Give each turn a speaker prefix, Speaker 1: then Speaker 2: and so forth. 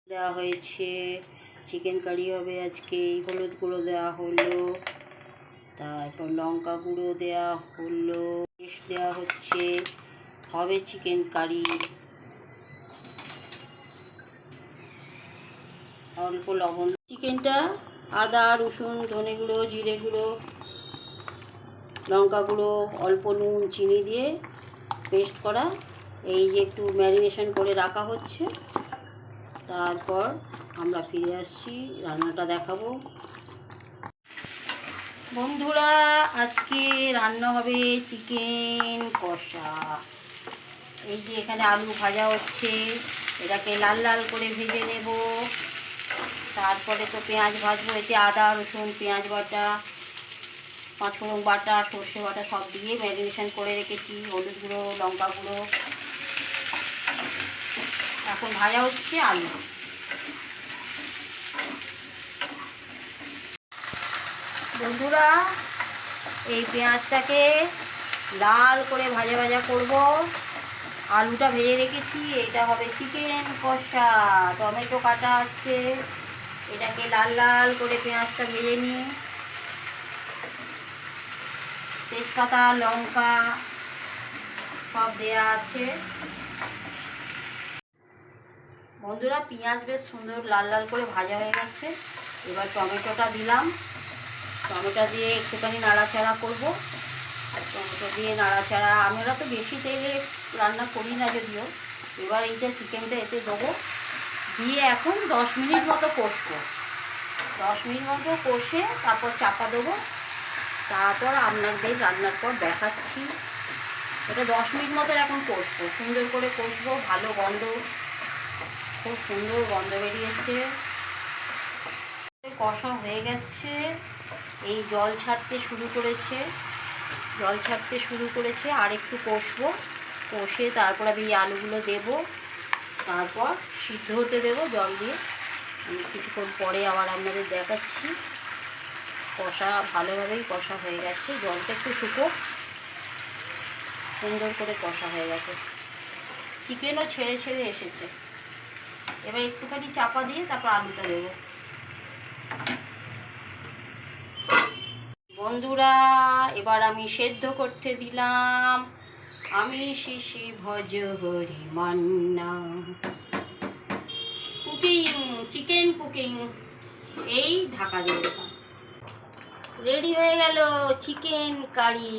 Speaker 1: দেওয়া হয়েছে, chicken curry হবে আজকে। হলুদ গুঁড়ো দেওয়া হলো, তারপর লঙ্কা গুঁড়ো দেওয়া হলো, পেস্ট দেওয়া হচ্ছে, হবে চিকেন কারি। অল্প লবণ, চিকেনটা আদা রসুন ধনে গুঁড়ো জিরে গুঁড়ো লঙ্কা গুঁড়ো অল্প নুন চিনি দিয়ে পেস্ট করা, এই যে একটু ম্যারিনেশন করে রাখা হচ্ছে। তারপর আমরা ফিরে আসছি, রান্নাটা দেখাবো। বন্ধুরা, আজকে রান্না হবে চিকেন কষা। এই যে এখানে আলু ভাজা হচ্ছে, এটাকে লাল লাল করে ভেজে নেব। তারপরে তো পেঁয়াজ ভাজবো, এতে আদা রসুন পেঁয়াজ বাটা পাঁচফোড়ন বাটা সর্ষে বাটা সব দিয়ে ম্যারিনেশন করে রেখেছি। হলুদ গুঁড়ো লঙ্কা গুঁড়ো, এখন ভাজা হচ্ছে আলু। বন্ধুরা, এই পেঁয়াজটাকে লাল করে ভাজা ভাজা করব। আলুটা ভেজে রেখেছি, এটা হবে চিকেন কষা। টমেটো কাটা আছে, এটাকে লাল লাল করে পেঁয়াজটা ভেজে নিই। তেজপাতা লঙ্কা সব দেয়া আছে। বন্ধুরা, পেঁয়াজ বেশ সুন্দর লাল লাল করে ভাজা হয়ে গেছে। এবার টমেটোটা দিলাম, টমেটো দিয়ে একটুখানি নাড়াচাড়া করব। টমেটো দিয়ে নাড়াচাড়া, আমরা তো বেশি তেলে রান্না করি না যদিও। এবার এইটা চিকেনটা এতে দেবো, দিয়ে এখন 10 মিনিট মতো কষবো। 10 মিনিট মতো কষে তারপর চাপা দেবো। তারপর আপনাদের রান্নার পর দেখাচ্ছি। এটা 10 মিনিট মতো এখন কষবো, সুন্দর করে কষবো। ভালো গন্ধ, খুব সুন্দর গন্ধ বেরিয়েছে। কষা হয়ে গেছে, এই জল ছাড়তে শুরু করেছে। আর একটু কষবো, কষে তারপর আমি এই আলুগুলো দেবো, তারপর সিদ্ধ হতে দেবো জল দিয়ে। আমি কিছুক্ষণ পরে আবার আপনাদের দেখাচ্ছি। কষা ভালোভাবেই কষা হয়ে গেছে, জলটা একটু শুকো, সুন্দর করে কষা হয়ে গেছে। চিকেনও ছেড়ে ছেড়ে এসেছে। এবার একটুখানি চাপা দিয়ে তারপর আলুটা দেবো। বন্ধুরা, এবার আমি সেদ্ধ করতে দিলাম। আমি শিশি ভজ Hari Manna. Cooking, chicken cooking. এই ঢাকা দিয়ে দিলাম, রেডি হয়ে গেল চিকেন কারি।